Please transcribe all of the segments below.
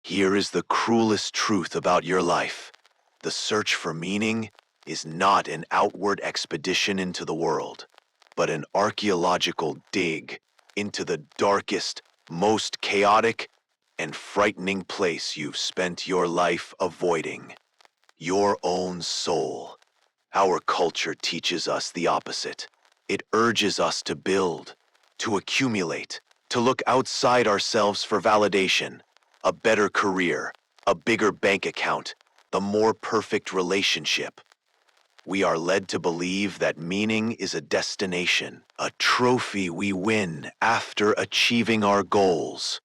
Here is the cruelest truth about your life. The search for meaning is not an outward expedition into the world, but an archaeological dig into the darkest, most chaotic, and frightening place you've spent your life avoiding. Your own soul. Our culture teaches us the opposite. It urges us to build, to accumulate, to look outside ourselves for validation, a better career, a bigger bank account, the more perfect relationship. We are led to believe that meaning is a destination, a trophy we win after achieving our goals.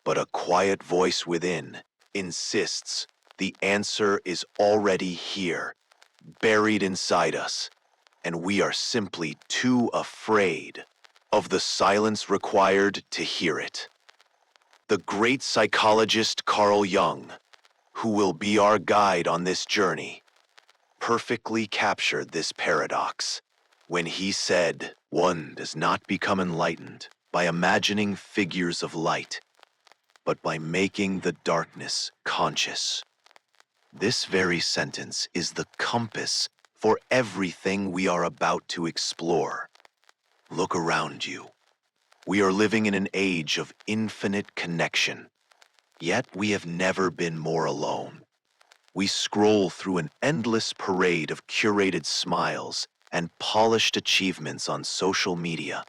But a quiet voice within insists the answer is already here, buried inside us, and we are simply too afraid of the silence required to hear it. The great psychologist Carl Jung, who will be our guide on this journey, perfectly captured this paradox when he said, "One does not become enlightened by imagining figures of light, but by making the darkness conscious." This very sentence is the compass for everything we are about to explore. Look around you. We are living in an age of infinite connection, yet we have never been more alone. We scroll through an endless parade of curated smiles and polished achievements on social media,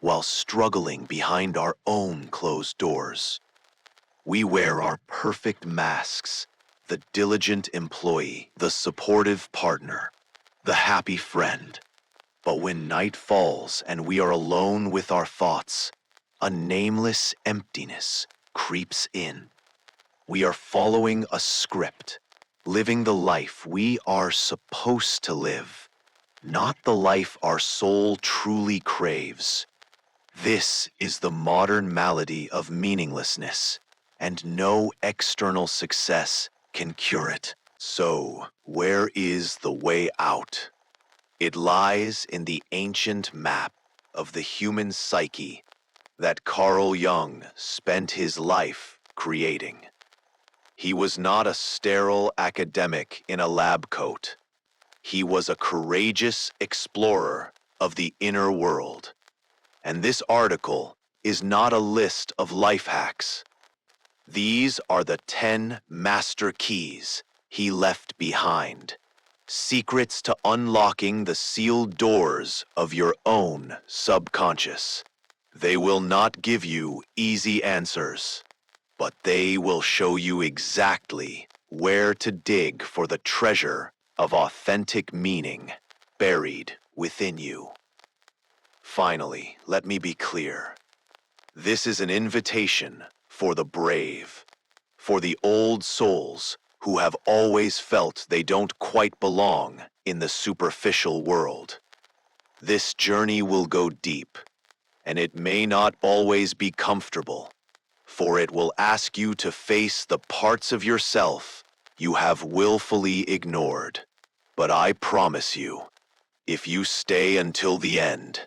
while struggling behind our own closed doors. We wear our perfect masks, the diligent employee, the supportive partner, the happy friend. But when night falls and we are alone with our thoughts, a nameless emptiness creeps in. We are following a script, living the life we are supposed to live, not the life our soul truly craves. This is the modern malady of meaninglessness, and no external success can cure it. So, where is the way out? It lies in the ancient map of the human psyche that Carl Jung spent his life creating. He was not a sterile academic in a lab coat. He was a courageous explorer of the inner world. And this article is not a list of life hacks. These are the 10 master keys he left behind. Secrets to unlocking the sealed doors of your own subconscious. They will not give you easy answers, but they will show you exactly where to dig for the treasure of authentic meaning buried within you. Finally, let me be clear. This is an invitation for the brave, for the old souls who have always felt they don't quite belong in the superficial world. This journey will go deep, and it may not always be comfortable, for it will ask you to face the parts of yourself you have willfully ignored. But I promise you, if you stay until the end,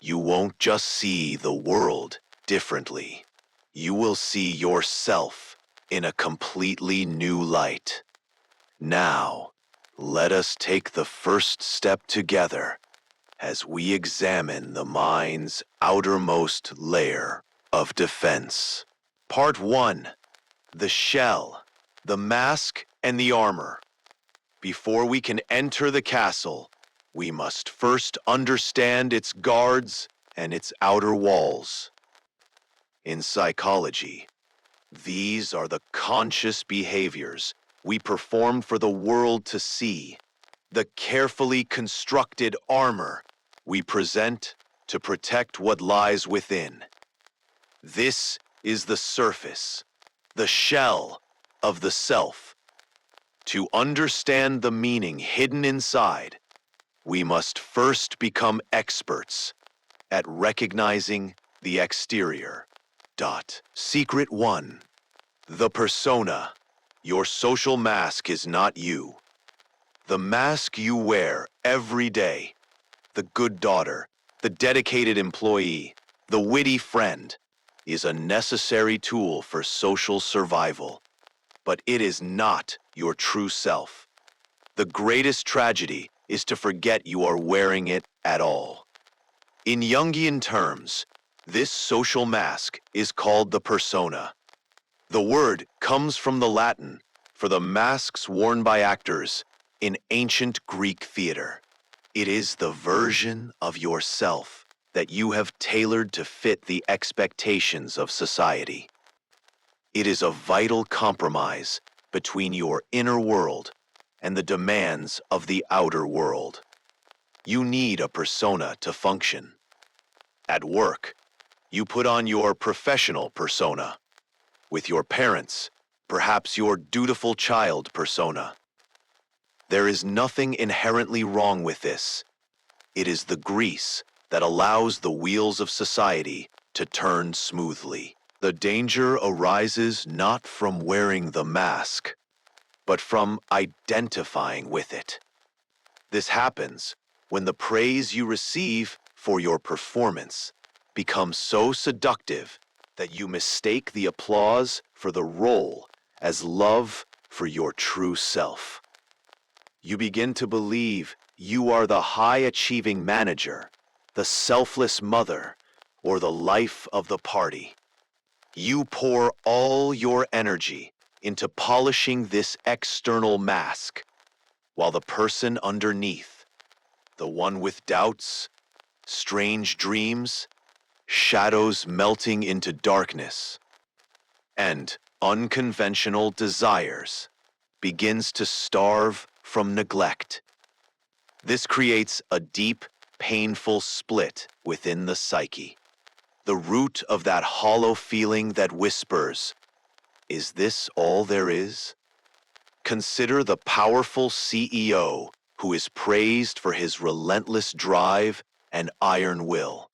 you won't just see the world differently. You will see yourself in a completely new light. Now, let us take the first step together as we examine the mind's outermost layer of defense. Part 1. The shell, the mask, and the armor. Before we can enter the castle, we must first understand its guards and its outer walls. In psychology, these are the conscious behaviors we perform for the world to see, the carefully constructed armor we present to protect what lies within. This is the surface, the shell of the self. To understand the meaning hidden inside, we must first become experts at recognizing the exterior. Secret 1. The persona. Your social mask is not you. The mask you wear every day. The good daughter, the dedicated employee, the witty friend, is a necessary tool for social survival, but it is not your true self. The greatest tragedy is to forget you are wearing it at all. In Jungian terms, this social mask is called the persona. The word comes from the Latin for the masks worn by actors in ancient Greek theater. It is the version of yourself that you have tailored to fit the expectations of society. It is a vital compromise between your inner world and the demands of the outer world. You need a persona to function. At work, you put on your professional persona. With your parents, perhaps your dutiful child persona. There is nothing inherently wrong with this. It is the grease that allows the wheels of society to turn smoothly. The danger arises not from wearing the mask, but from identifying with it. This happens when the praise you receive for your performance becomes so seductive that you mistake the applause for the role as love for your true self. You begin to believe you are the high-achieving manager, the selfless mother, or the life of the party. You pour all your energy into polishing this external mask, while the person underneath, the one with doubts, strange dreams, shadows melting into darkness, and unconventional desires, begins to starve from neglect. This creates a deep, painful split within the psyche. The root of that hollow feeling that whispers, "Is this all there is?" Consider the powerful CEO who is praised for his relentless drive and iron will.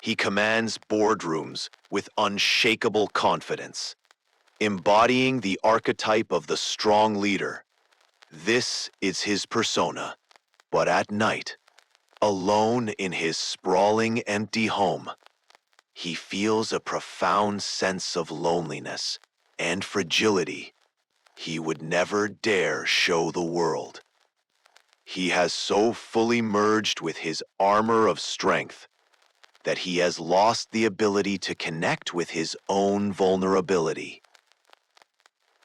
He commands boardrooms with unshakable confidence, embodying the archetype of the strong leader. This is his persona. But at night, alone in his sprawling empty home, he feels a profound sense of loneliness and fragility he would never dare show the world. He has so fully merged with his armor of strength that he has lost the ability to connect with his own vulnerability.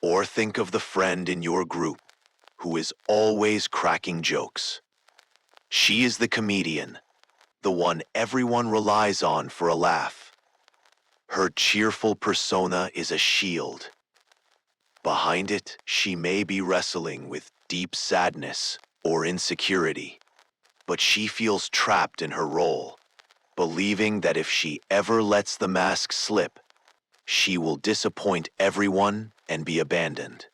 Or think of the friend in your group who is always cracking jokes. She is the comedian, the one everyone relies on for a laugh. Her cheerful persona is a shield. Behind it, she may be wrestling with deep sadness or insecurity, but she feels trapped in her role, believing that if she ever lets the mask slip, she will disappoint everyone and be abandoned.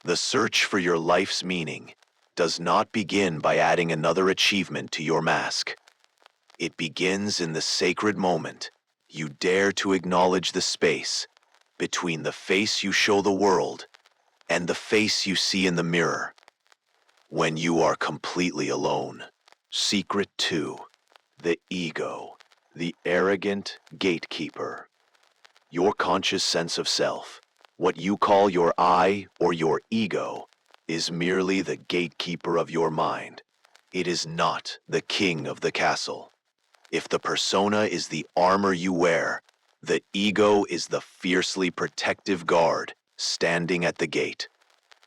The search for your life's meaning does not begin by adding another achievement to your mask. It begins in the sacred moment you dare to acknowledge the space between the face you show the world and the face you see in the mirror. When you are completely alone. Secret 2. The ego, the arrogant gatekeeper. Your conscious sense of self, what you call your I or your ego, is merely the gatekeeper of your mind. It is not the king of the castle. If the persona is the armor you wear, the ego is the fiercely protective guard standing at the gate.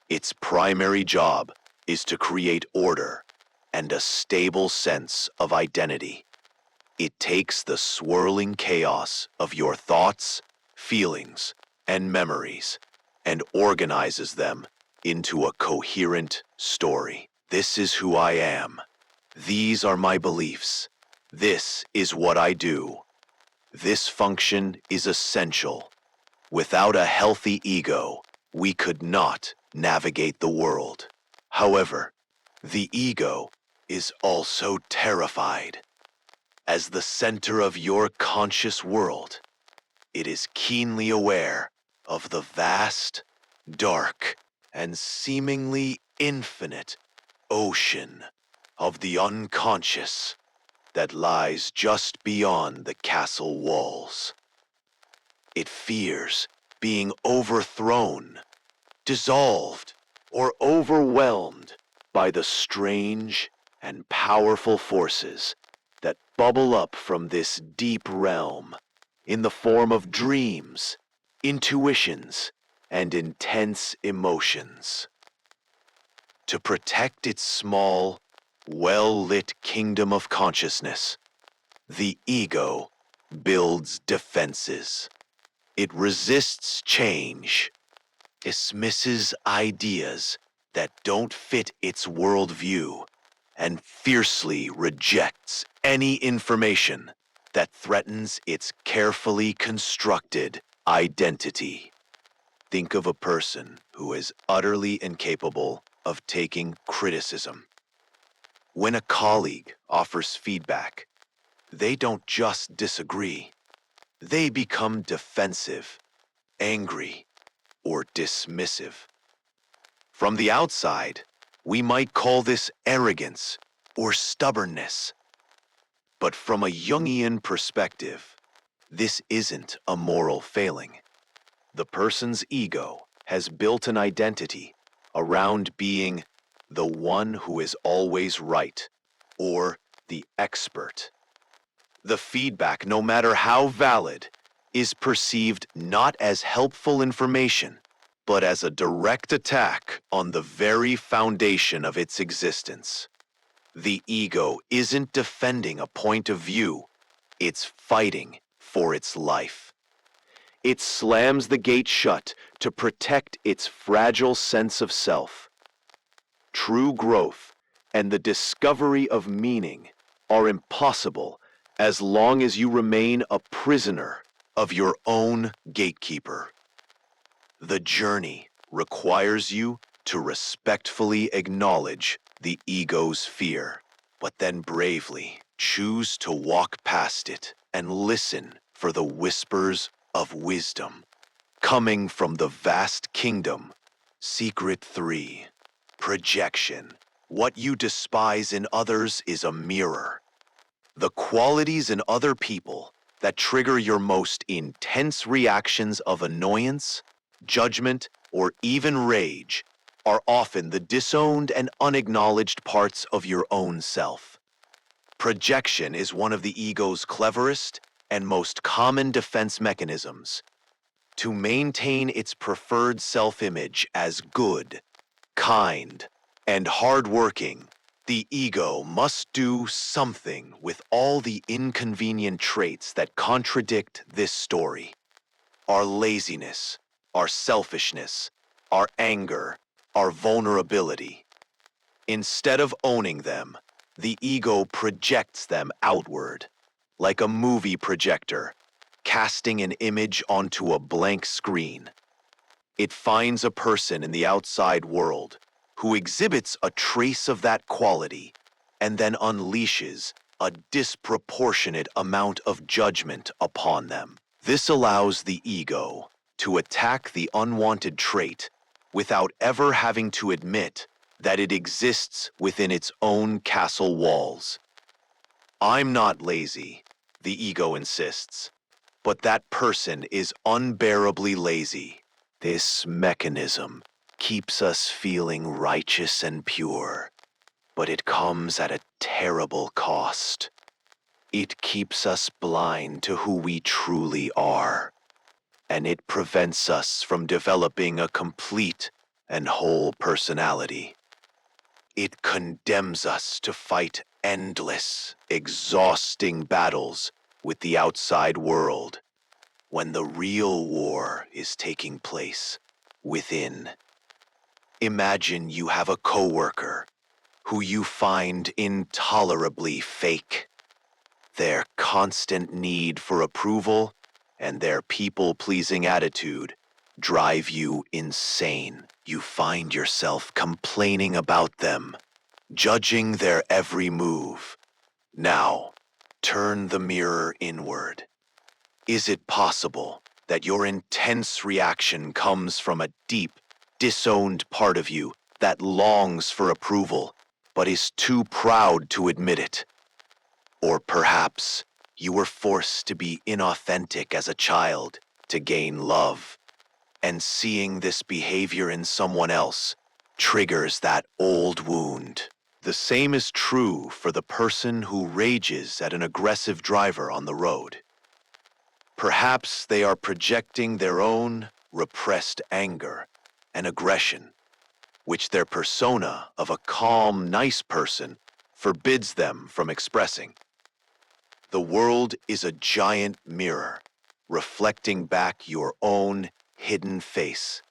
Its primary job is to create order and a stable sense of identity. It takes the swirling chaos of your thoughts, feelings, and memories and organizes them into a coherent story. This is who I am. These are my beliefs. This is what I do. This function is essential. Without a healthy ego, we could not navigate the world. However, the ego is also terrified. As the center of your conscious world, it is keenly aware of the vast, dark, and seemingly infinite ocean of the unconscious that lies just beyond the castle walls. It fears being overthrown, dissolved, or overwhelmed by the strange and powerful forces that bubble up from this deep realm in the form of dreams, intuitions, and intense emotions. To protect its small, well-lit kingdom of consciousness, the ego builds defenses. It resists change, dismisses ideas that don't fit its worldview, and fiercely rejects any information that threatens its carefully constructed identity. Think of a person who is utterly incapable of taking criticism. When a colleague offers feedback, they don't just disagree. They become defensive, angry, or dismissive. From the outside, we might call this arrogance or stubbornness. But from a Jungian perspective, this isn't a moral failing. The person's ego has built an identity around being the one who is always right, or the expert. The feedback, no matter how valid, is perceived not as helpful information, but as a direct attack on the very foundation of its existence. The ego isn't defending a point of view, it's fighting for its life. It slams the gate shut to protect its fragile sense of self. True growth and the discovery of meaning are impossible as long as you remain a prisoner of your own gatekeeper. The journey requires you to respectfully acknowledge the ego's fear, but then bravely choose to walk past it and listen for the whispers of wisdom coming from the vast kingdom. Secret 3. Projection. What you despise in others is a mirror. The qualities in other people that trigger your most intense reactions of annoyance, judgment, or even rage are often the disowned and unacknowledged parts of your own self. Projection is one of the ego's cleverest and most common defense mechanisms. To maintain its preferred self-image as good, kind, and hardworking, the ego must do something with all the inconvenient traits that contradict this story. Our laziness, our selfishness, our anger, our vulnerability. Instead of owning them, the ego projects them outward, like a movie projector, casting an image onto a blank screen. It finds a person in the outside world who exhibits a trace of that quality and then unleashes a disproportionate amount of judgment upon them. This allows the ego to attack the unwanted trait without ever having to admit that it exists within its own castle walls. I'm not lazy, the ego insists, but that person is unbearably lazy. This mechanism keeps us feeling righteous and pure, but it comes at a terrible cost. It keeps us blind to who we truly are, and it prevents us from developing a complete and whole personality. It condemns us to fight endless, exhausting battles with the outside world, when the real war is taking place within. Imagine you have a coworker who you find intolerably fake. Their constant need for approval and their people-pleasing attitude drive you insane. You find yourself complaining about them, judging their every move. Now, turn the mirror inward. Is it possible that your intense reaction comes from a deep, disowned part of you that longs for approval, but is too proud to admit it? Or perhaps you were forced to be inauthentic as a child, to gain love. And seeing this behavior in someone else triggers that old wound. The same is true for the person who rages at an aggressive driver on the road. Perhaps they are projecting their own repressed anger and aggression, which their persona of a calm, nice person forbids them from expressing. The world is a giant mirror, reflecting back your own hidden face.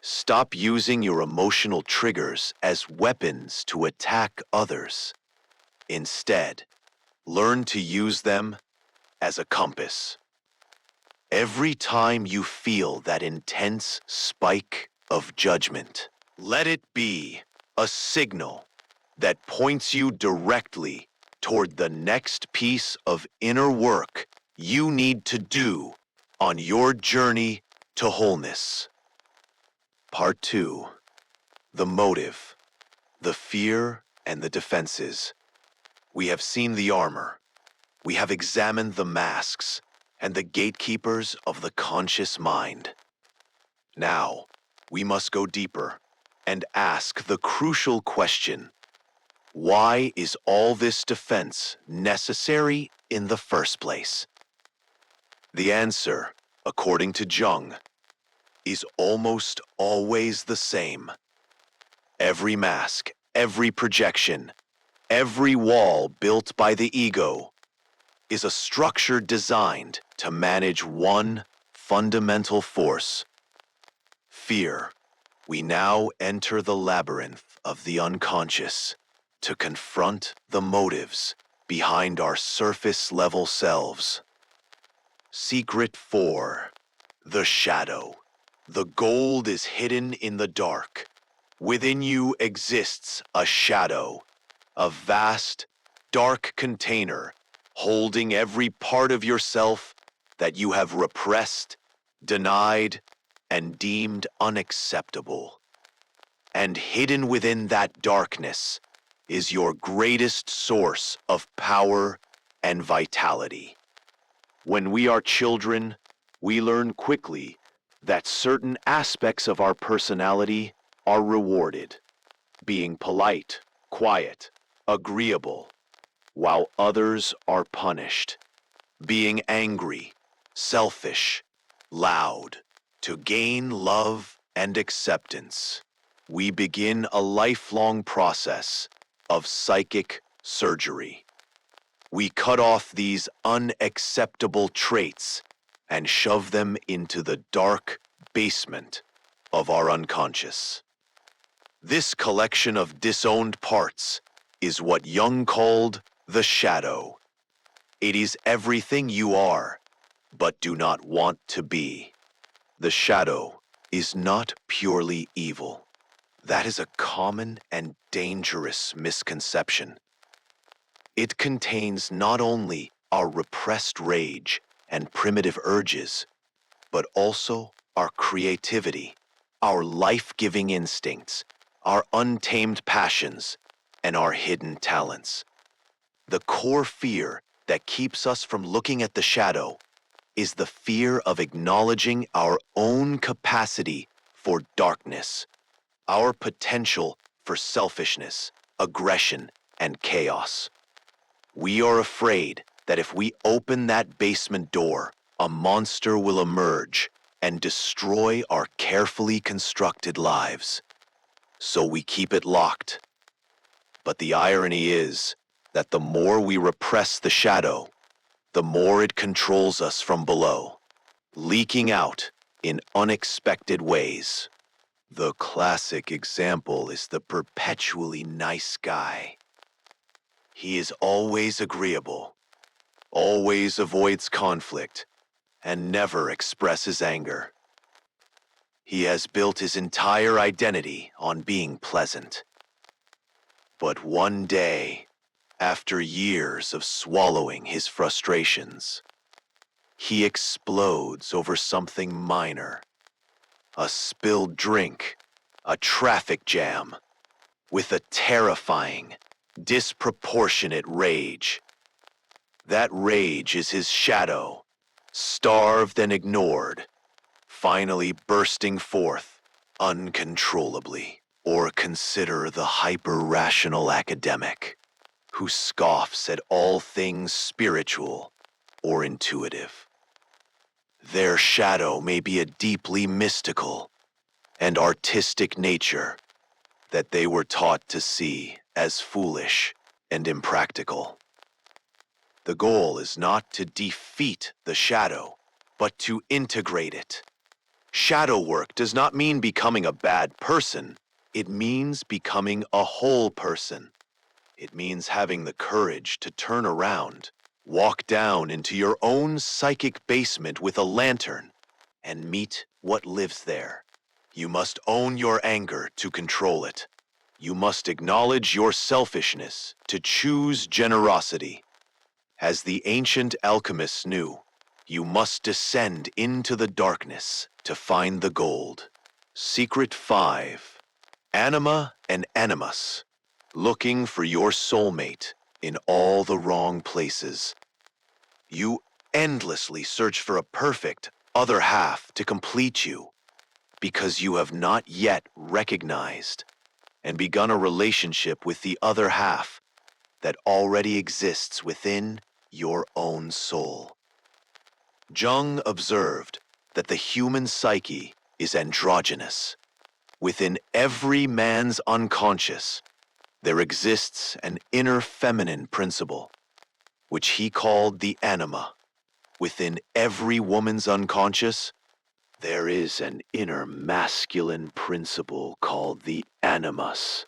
Stop using your emotional triggers as weapons to attack others. Instead, learn to use them as a compass. Every time you feel that intense spike of judgment, let it be a signal that points you directly toward the next piece of inner work you need to do on your journey to wholeness. Part 2. The motive, the fear, and the defenses. We have seen the armor. We have examined the masks and the gatekeepers of the conscious mind. Now, we must go deeper and ask the crucial question: why is all this defense necessary in the first place? The answer, according to Jung, is almost always the same. Every mask, every projection, every wall built by the ego is a structure designed to manage one fundamental force: fear. We now enter the labyrinth of the unconscious to confront the motives behind our surface-level selves. Secret 4. The shadow. The gold is hidden in the dark. Within you exists a shadow, a vast, dark container holding every part of yourself that you have repressed, denied, and deemed unacceptable. And hidden within that darkness is your greatest source of power and vitality. When we are children, we learn quickly that certain aspects of our personality are rewarded, being polite, quiet, agreeable, while others are punished, being angry, selfish, loud. To gain love and acceptance, we begin a lifelong process of psychic surgery. We cut off these unacceptable traits and shove them into the dark basement of our unconscious. This collection of disowned parts is what Jung called the shadow. It is everything you are, but do not want to be. The shadow is not purely evil. That is a common and dangerous misconception. It contains not only our repressed rage and primitive urges, but also our creativity, our life-giving instincts, our untamed passions, and our hidden talents. The core fear that keeps us from looking at the shadow is the fear of acknowledging our own capacity for darkness, our potential for selfishness, aggression, and chaos. We are afraid that if we open that basement door, a monster will emerge and destroy our carefully constructed lives. So we keep it locked. But the irony is that the more we repress the shadow, the more it controls us from below, leaking out in unexpected ways. The classic example is the perpetually nice guy. He is always agreeable, always avoids conflict, and never expresses anger. He has built his entire identity on being pleasant. But one day, after years of swallowing his frustrations, he explodes over something minor. A spilled drink, a traffic jam, with a terrifying, disproportionate rage. That rage is his shadow, starved and ignored, finally bursting forth uncontrollably. Or consider the hyper-rational academic who scoffs at all things spiritual or intuitive. Their shadow may be a deeply mystical and artistic nature that they were taught to see as foolish and impractical. The goal is not to defeat the shadow, but to integrate it. Shadow work does not mean becoming a bad person. It means becoming a whole person. It means having the courage to turn around, walk down into your own psychic basement with a lantern, and meet what lives there. You must own your anger to control it. You must acknowledge your selfishness to choose generosity. As the ancient alchemists knew, you must descend into the darkness to find the gold. Secret 5. Anima and Animus. Looking for your soulmate in all the wrong places. You endlessly search for a perfect other half to complete you because you have not yet recognized and begun a relationship with the other half that already exists within your own soul. Jung observed that the human psyche is androgynous. Within every man's unconscious, there exists an inner feminine principle, which he called the anima. Within every woman's unconscious, there is an inner masculine principle called the animus.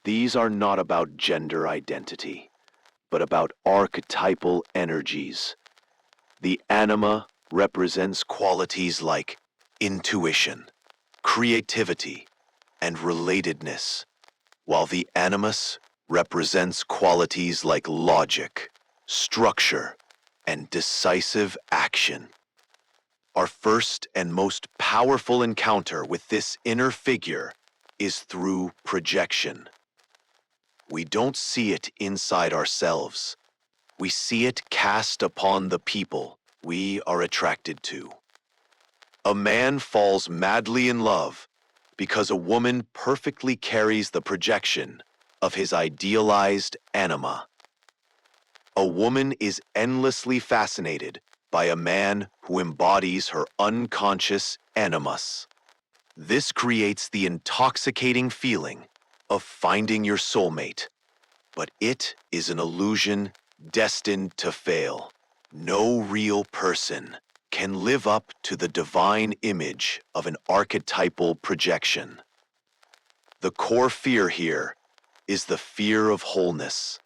These are not about gender identity, but about archetypal energies. The anima represents qualities like intuition, creativity, and relatedness, while the animus represents qualities like logic, structure, and decisive action. Our first and most powerful encounter with this inner figure is through projection. We don't see it inside ourselves. We see it cast upon the people we are attracted to. A man falls madly in love because a woman perfectly carries the projection of his idealized anima. A woman is endlessly fascinated by a man who embodies her unconscious animus. This creates the intoxicating feeling of finding your soulmate, but it is an illusion destined to fail. No real person can live up to the divine image of an archetypal projection. The core fear here is the fear of wholeness,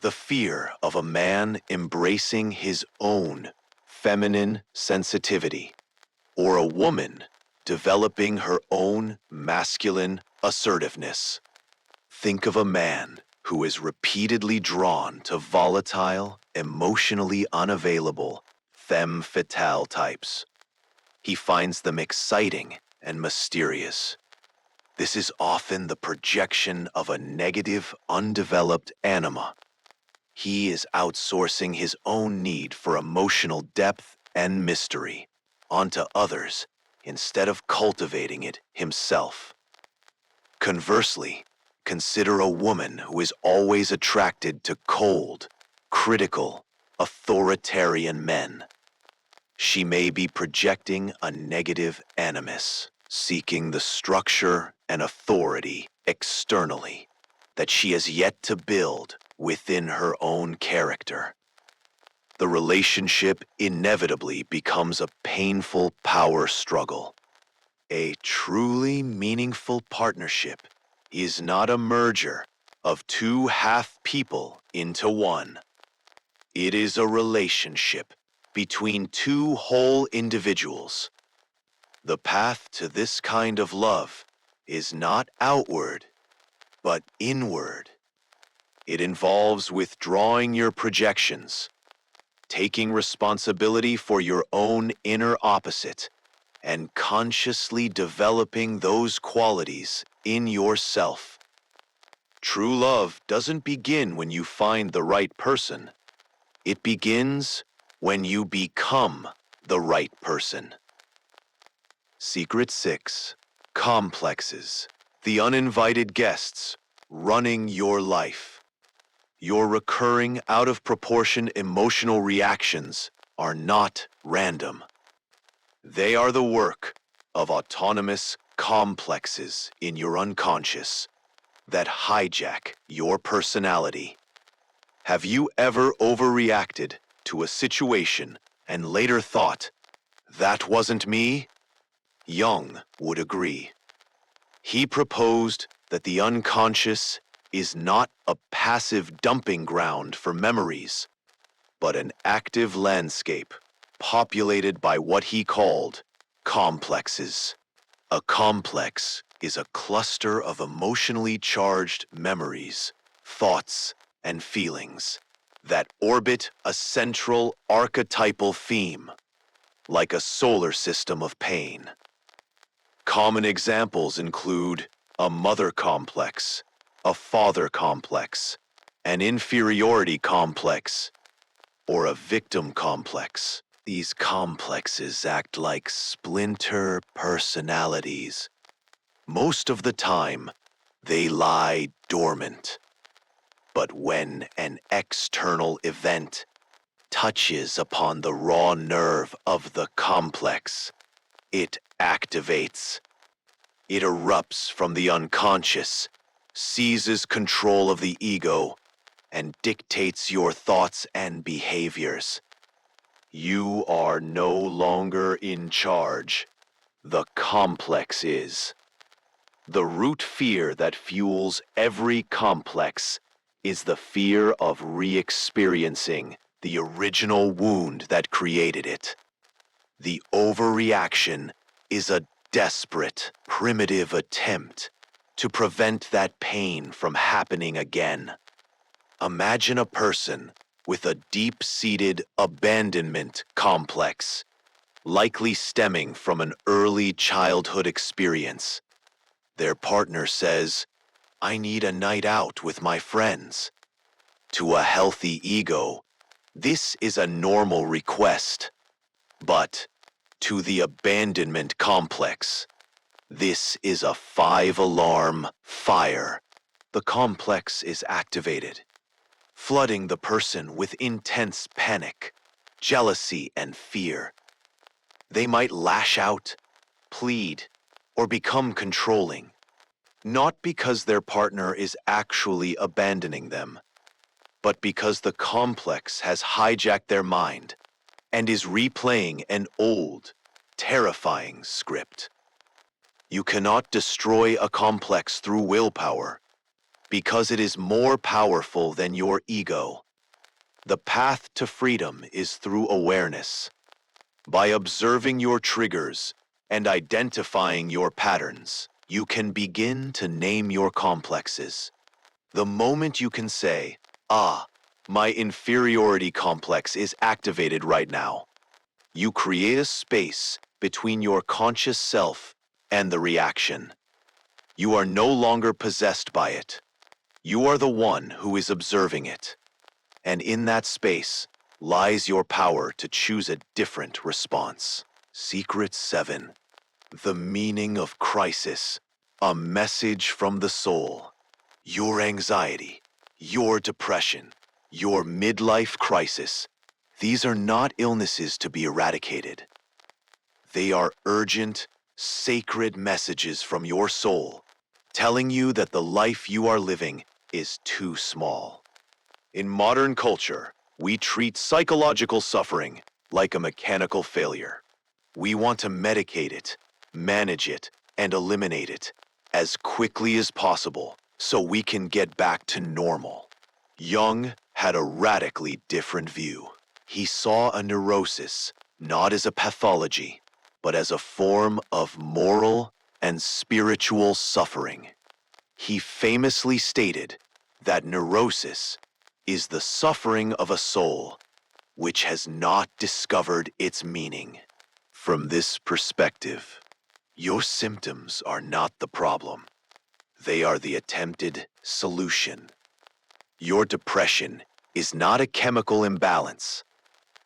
the fear of a man embracing his own feminine sensitivity, or a woman developing her own masculine assertiveness. Think of a man who is repeatedly drawn to volatile, emotionally unavailable, femme fatale types. He finds them exciting and mysterious. This is often the projection of a negative, undeveloped anima. He is outsourcing his own need for emotional depth and mystery onto others instead of cultivating it himself. Conversely, consider a woman who is always attracted to cold, critical, authoritarian men. She may be projecting a negative animus, seeking the structure and authority externally that she has yet to build within her own character. The relationship inevitably becomes a painful power struggle. A truly meaningful partnership is not a merger of two half people into one. It is a relationship between two whole individuals. The path to this kind of love is not outward, but inward. It involves withdrawing your projections, taking responsibility for your own inner opposite, and consciously developing those qualities in yourself. True love doesn't begin when you find the right person. It begins when you become the right person. Secret 6. Complexes. The uninvited guests running your life. Your recurring out-of-proportion emotional reactions are not random. They are the work of autonomous complexes in your unconscious that hijack your personality. Have you ever overreacted to a situation and later thought, "That wasn't me"? Jung would agree. He proposed that the unconscious is not a passive dumping ground for memories, but an active landscape populated by what he called complexes. A complex is a cluster of emotionally charged memories, thoughts, and feelings that orbit a central archetypal theme, like a solar system of pain. Common examples include a mother complex, a father complex, an inferiority complex, or a victim complex. These complexes act like splinter personalities. Most of the time, they lie dormant. But when an external event touches upon the raw nerve of the complex, it activates. It erupts from the unconscious, seizes control of the ego, and dictates your thoughts and behaviors. You are no longer in charge. The complex is. The root fear that fuels every complex is the fear of re-experiencing the original wound that created it. The overreaction is a desperate, primitive attempt to prevent that pain from happening again. Imagine a person with a deep-seated abandonment complex, likely stemming from an early childhood experience. Their partner says, "I need a night out with my friends." To a healthy ego, this is a normal request. But to the abandonment complex, this is a 5-alarm fire. The complex is activated, flooding the person with intense panic, jealousy, and fear. They might lash out, plead, or become controlling, not because their partner is actually abandoning them, but because the complex has hijacked their mind and is replaying an old, terrifying script. You cannot destroy a complex through willpower, because it is more powerful than your ego. The path to freedom is through awareness. By observing your triggers and identifying your patterns, you can begin to name your complexes. The moment you can say, "Ah, my inferiority complex is activated right now," you create a space between your conscious self and the reaction. You are no longer possessed by it. You are the one who is observing it. And in that space lies your power to choose a different response. Secret 7. The meaning of crisis. A message from the soul. Your anxiety, your depression, your midlife crisis. These are not illnesses to be eradicated. They are urgent, sacred messages from your soul, telling you that the life you are living is too small. In modern culture, we treat psychological suffering like a mechanical failure. We want to medicate it, manage it, and eliminate it as quickly as possible so we can get back to normal. Jung had a radically different view. He saw a neurosis not as a pathology, but as a form of moral and spiritual suffering. He famously stated that neurosis is the suffering of a soul which has not discovered its meaning. From this perspective, your symptoms are not the problem. They are the attempted solution. Your depression is not a chemical imbalance.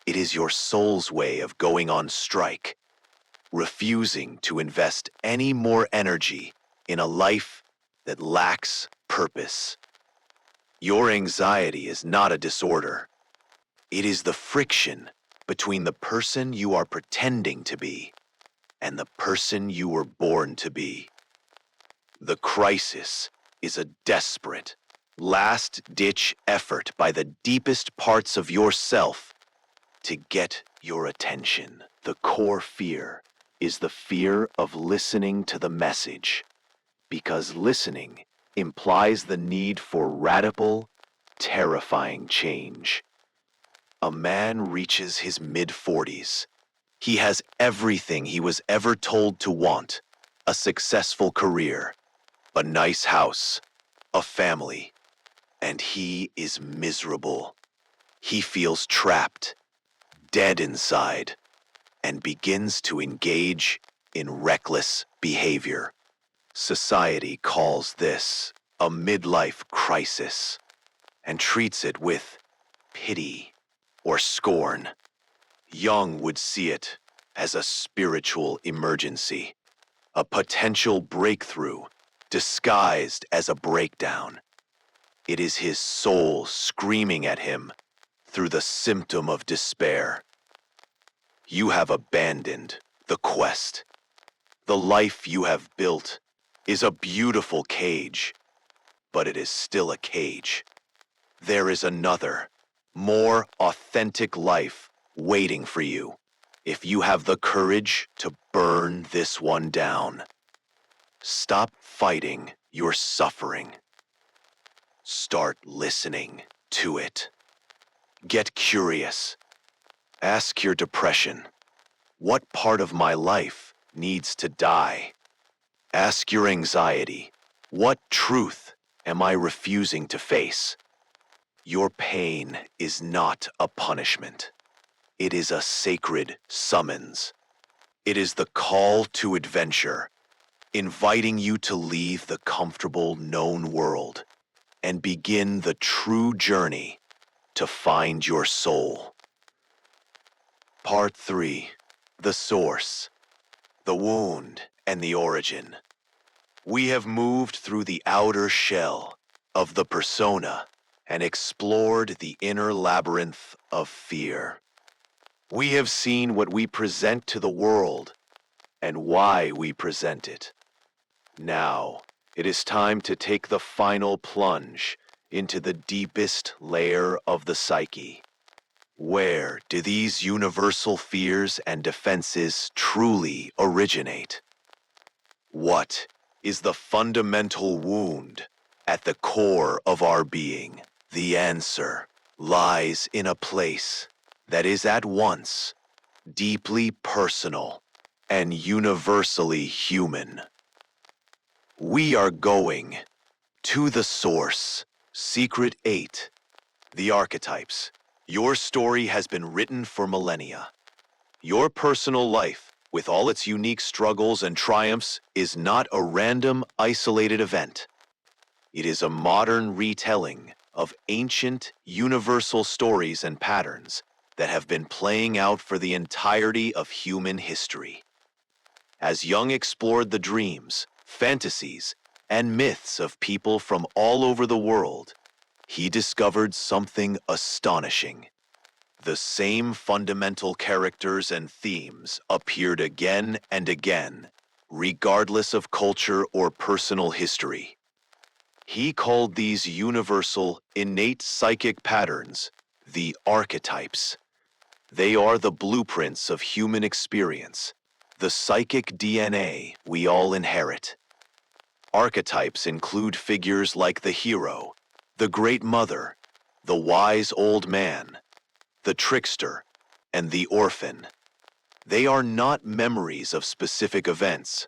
It is your soul's way of going on strike, refusing to invest any more energy in a life that lacks purpose. Your anxiety is not a disorder. It is the friction between the person you are pretending to be and the person you were born to be. The crisis is a desperate, last-ditch effort by the deepest parts of yourself to get your attention. The core fear is the fear of listening to the message, because listening implies the need for radical, terrifying change. A man reaches his mid-40s. He has everything he was ever told to want: a successful career, a nice house, a family, and he is miserable. He feels trapped, dead inside, and begins to engage in reckless behavior. Society calls this a midlife crisis and treats it with pity or scorn. Jung would see it as a spiritual emergency, a potential breakthrough disguised as a breakdown. It is his soul screaming at him through the symptom of despair. You have abandoned the quest. The life you have built is a beautiful cage, but it is still a cage. There is another, more authentic life waiting for you if you have the courage to burn this one down. Stop fighting your suffering. Start listening to it. Get curious. Ask your depression, what part of my life needs to die? Ask your anxiety, what truth am I refusing to face? Your pain is not a punishment. It is a sacred summons. It is the call to adventure, inviting you to leave the comfortable known world and begin the true journey to find your soul. Part 3. The Source, the Wound, and the Origin. We have moved through the outer shell of the persona and explored the inner labyrinth of fear. We have seen what we present to the world and why we present it. Now, it is time to take the final plunge into the deepest layer of the psyche. Where do these universal fears and defenses truly originate? What is the fundamental wound at the core of our being? The answer lies in a place that is at once deeply personal and universally human. We are going to the source. Secret 8. The Archetypes. Your story has been written for millennia. Your personal life, with all its unique struggles and triumphs, is not a random, isolated event. It is a modern retelling of ancient, universal stories and patterns that have been playing out for the entirety of human history. As Jung explored the dreams, fantasies, and myths of people from all over the world, he discovered something astonishing. The same fundamental characters and themes appeared again and again, regardless of culture or personal history. He called these universal, innate psychic patterns the archetypes. They are the blueprints of human experience, the psychic DNA we all inherit. Archetypes include figures like the hero, the great mother, the wise old man, the trickster, and the orphan. They are not memories of specific events,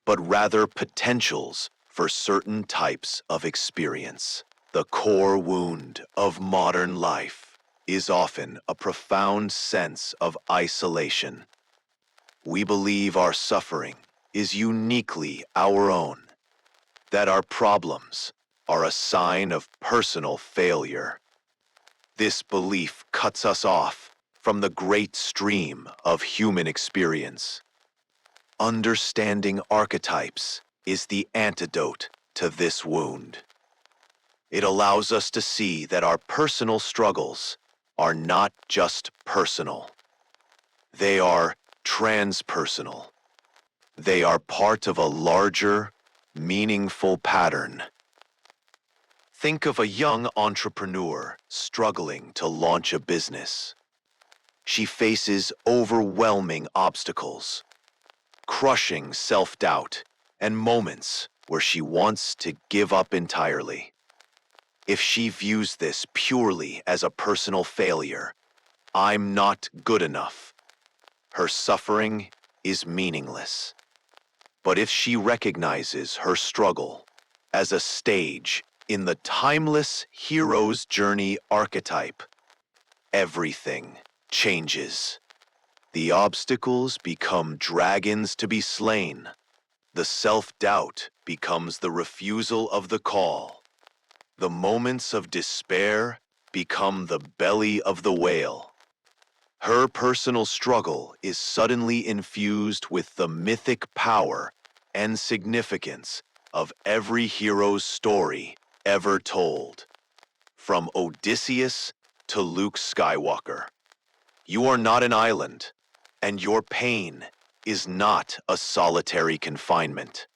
but rather potentials for certain types of experience. The core wound of modern life is often a profound sense of isolation. We believe our suffering is uniquely our own, that our problems are a sign of personal failure. This belief cuts us off from the great stream of human experience. Understanding archetypes is the antidote to this wound. It allows us to see that our personal struggles are not just personal. They are transpersonal. They are part of a larger, meaningful pattern. Think of a young entrepreneur struggling to launch a business. She faces overwhelming obstacles, crushing self-doubt, and moments where she wants to give up entirely. If she views this purely as a personal failure, I'm not good enough, her suffering is meaningless. But if she recognizes her struggle as a stage in the timeless hero's journey archetype, everything changes. The obstacles become dragons to be slain. The self-doubt becomes the refusal of the call. The moments of despair become the belly of the whale. Her personal struggle is suddenly infused with the mythic power and significance of every hero's story ever told. From Odysseus to Luke Skywalker. You are not an island, and your pain is not a solitary confinement.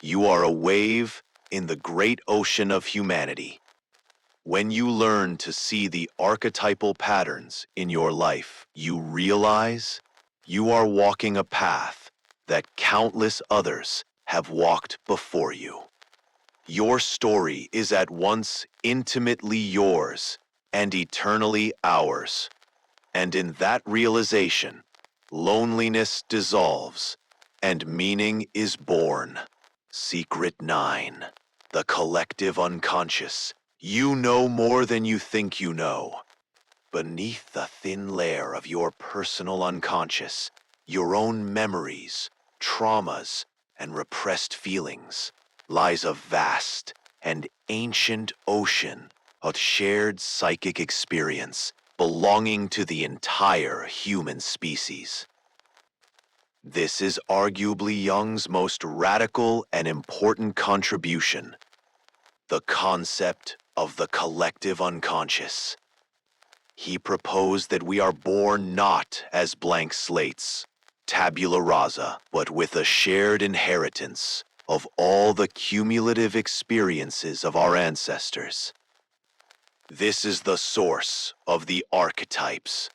You are a wave in the great ocean of humanity. When you learn to see the archetypal patterns in your life, you realize you are walking a path that countless others have walked before you. Your story is at once intimately yours and eternally ours. And in that realization, loneliness dissolves and meaning is born. Secret 9. The collective unconscious. You know more than you think you know. Beneath the thin layer of your personal unconscious, your own memories, traumas, and repressed feelings, lies a vast and ancient ocean of shared psychic experience belonging to the entire human species. This is arguably Jung's most radical and important contribution, the concept of the collective unconscious. He proposed that we are born not as blank slates, tabula rasa, but with a shared inheritance of all the cumulative experiences of our ancestors. This is the source of the archetypes.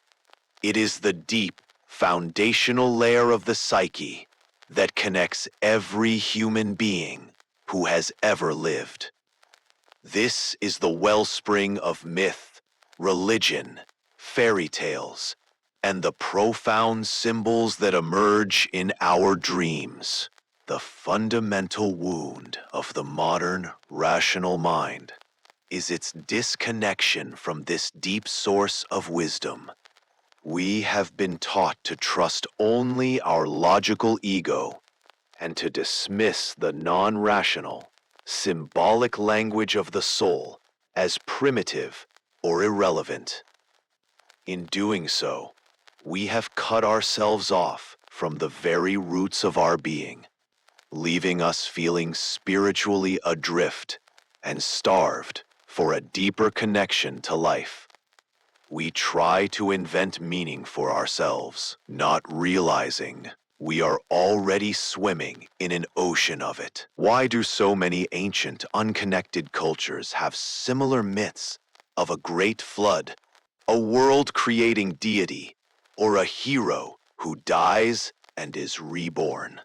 It is the deep, foundational layer of the psyche that connects every human being who has ever lived. This is the wellspring of myth, religion, fairy tales, and the profound symbols that emerge in our dreams. The fundamental wound of the modern, rational mind is its disconnection from this deep source of wisdom. We have been taught to trust only our logical ego and to dismiss the non-rational, symbolic language of the soul as primitive or irrelevant. In doing so, we have cut ourselves off from the very roots of our being, leaving us feeling spiritually adrift and starved for a deeper connection to life. We try to invent meaning for ourselves, not realizing we are already swimming in an ocean of it. Why do so many ancient, unconnected cultures have similar myths of a great flood, a world-creating deity, or a hero who dies and is reborn?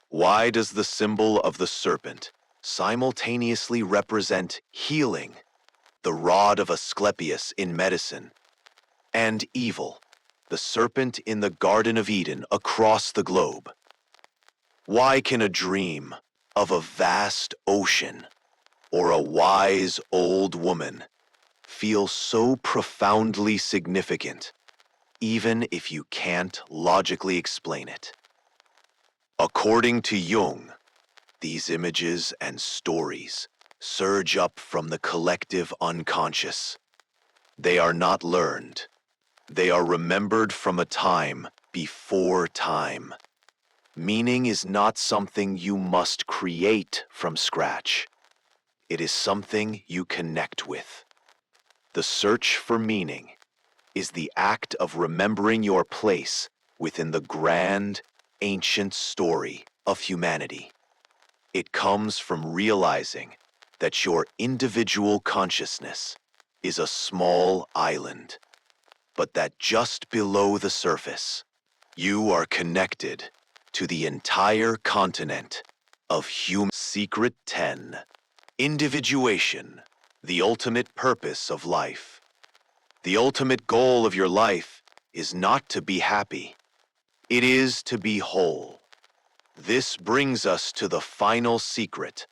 Why does the symbol of the serpent simultaneously represent healing, the rod of Asclepius in medicine, and evil, the serpent in the Garden of Eden across the globe? Why can a dream of a vast ocean or a wise old woman feel so profoundly significant, even if you can't logically explain it? According to Jung, these images and stories surge up from the collective unconscious. They are not learned. They are remembered from a time before time. Meaning is not something you must create from scratch. It is something you connect with. The search for meaning is the act of remembering your place within the grand, ancient story of humanity. It comes from realizing that your individual consciousness is a small island, but that just below the surface, you are connected to the entire continent of human. Secret 10. Individuation, the ultimate purpose of life. The ultimate goal of your life is not to be happy. It is to be whole. This brings us to the final secret,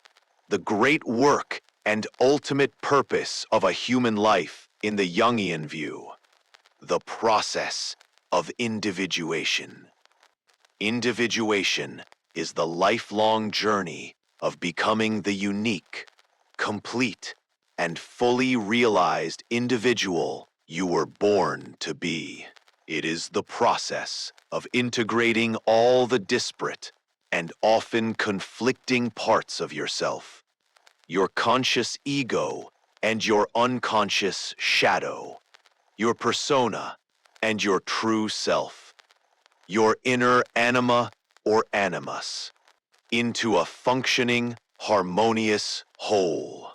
the great work and ultimate purpose of a human life in the Jungian view, the process of individuation. Individuation is the lifelong journey of becoming the unique, complete, and fully realized individual you were born to be. It is the process of integrating all the disparate and often conflicting parts of yourself, your conscious ego and your unconscious shadow, your persona and your true self, your inner anima or animus, into a functioning, harmonious whole.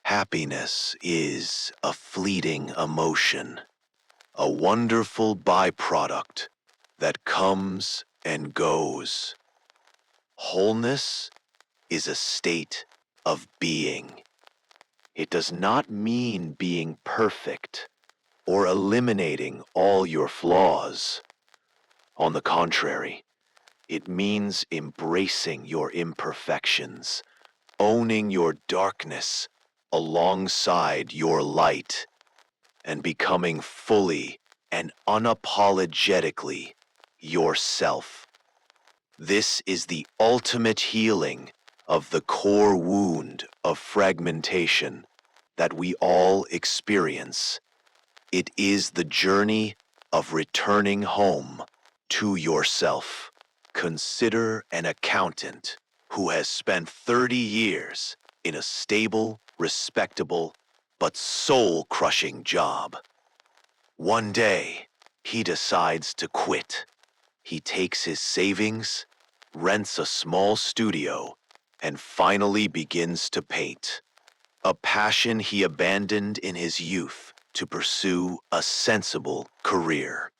Happiness is a fleeting emotion, a wonderful byproduct that comes and goes. Wholeness is a state of being. It does not mean being perfect or eliminating all your flaws. On the contrary, it means embracing your imperfections, owning your darkness alongside your light, and becoming fully and unapologetically yourself. This is the ultimate healing of the core wound of fragmentation that we all experience. It is the journey of returning home to yourself. Consider an accountant who has spent 30 years in a stable, respectable, but soul-crushing job. One day, he decides to quit. He takes his savings, rents a small studio, and finally begins to paint. A passion he abandoned in his youth to pursue a sensible career.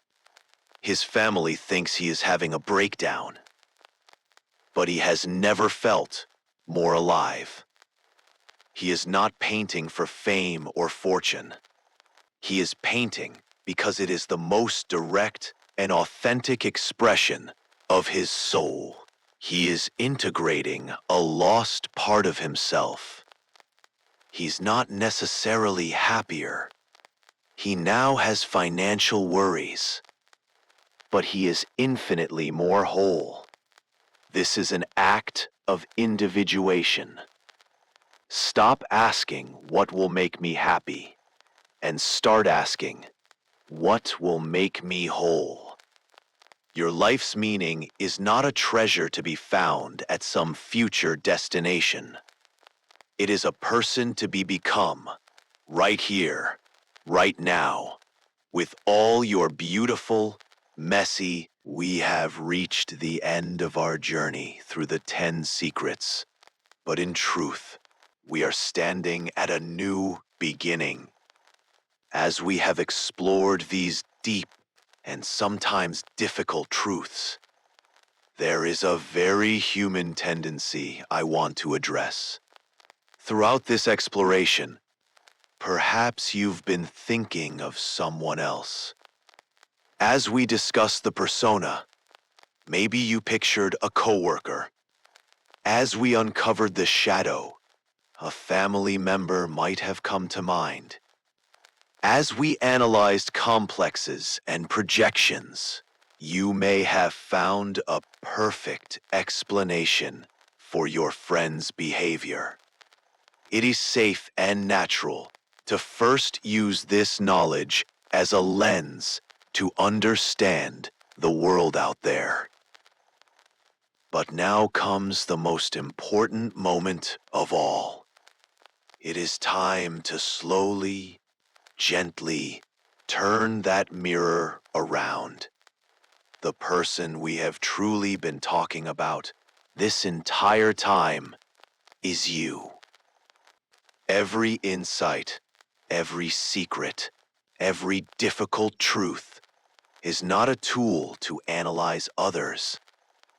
His family thinks he is having a breakdown, but he has never felt more alive. He is not painting for fame or fortune. He is painting because it is the most direct and authentic expression of his soul. He is integrating a lost part of himself. He's not necessarily happier. He now has financial worries, but he is infinitely more whole. This is an act of individuation. Stop asking what will make me happy and start asking what will make me whole. Your life's meaning is not a treasure to be found at some future destination. It is a person to be become, right here, right now, with all your beautiful, messy. We have reached the end of our journey through the 10 secrets, but in truth, we are standing at a new beginning. As we have explored these deep and sometimes difficult truths, there is a very human tendency I want to address. Throughout this exploration, perhaps you've been thinking of someone else. As we discussed the persona, maybe you pictured a coworker. As we uncovered the shadow, a family member might have come to mind. As we analyzed complexes and projections, you may have found a perfect explanation for your friend's behavior. It is safe and natural to first use this knowledge as a lens to understand the world out there. But now comes the most important moment of all. It is time to slowly, gently turn that mirror around. The person we have truly been talking about this entire time is you. Every insight, every secret, every difficult truth is not a tool to analyze others,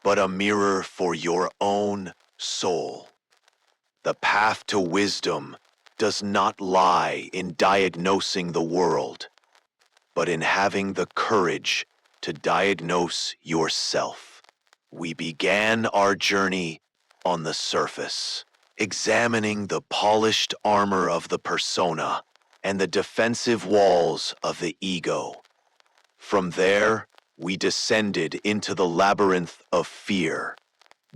but a mirror for your own soul. The path to wisdom does not lie in diagnosing the world, but in having the courage to diagnose yourself. We began our journey on the surface, examining the polished armor of the persona and the defensive walls of the ego. From there, we descended into the labyrinth of fear,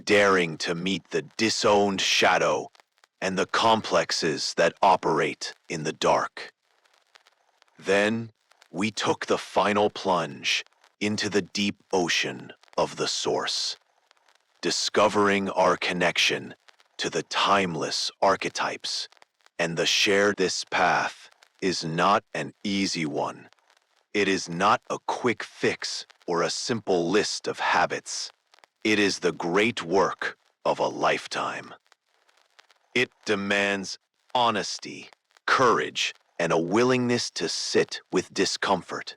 daring to meet the disowned shadow and the complexes that operate in the dark. Then, we took the final plunge into the deep ocean of the source, discovering our connection to the timeless archetypes, and the shared this path is not an easy one. It is not a quick fix or a simple list of habits. It is the great work of a lifetime. It demands honesty, courage, and a willingness to sit with discomfort.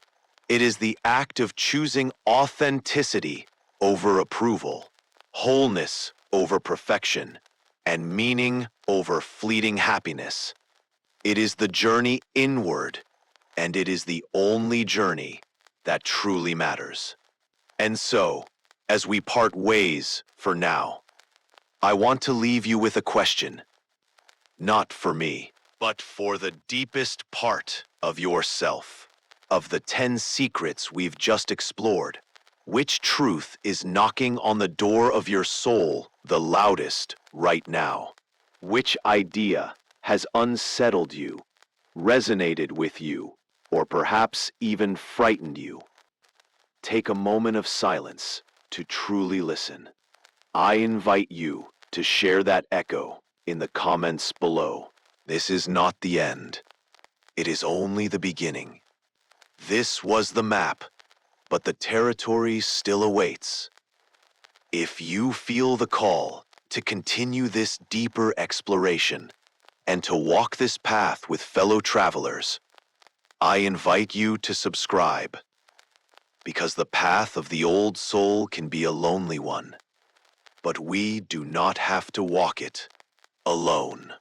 It is the act of choosing authenticity over approval, wholeness over perfection, and meaning over fleeting happiness. It is the journey inward, and it is the only journey that truly matters. And so, as we part ways for now, I want to leave you with a question, not for me, but for the deepest part of yourself. Of the 10 secrets we've just explored, which truth is knocking on the door of your soul the loudest right now? Which idea has unsettled you, resonated with you, or perhaps even frightened you? Take a moment of silence to truly listen. I invite you to share that echo in the comments below. This is not the end. It is only the beginning. This was the map, but the territory still awaits. If you feel the call to continue this deeper exploration and to walk this path with fellow travelers, I invite you to subscribe, because the path of the old soul can be a lonely one, but we do not have to walk it alone.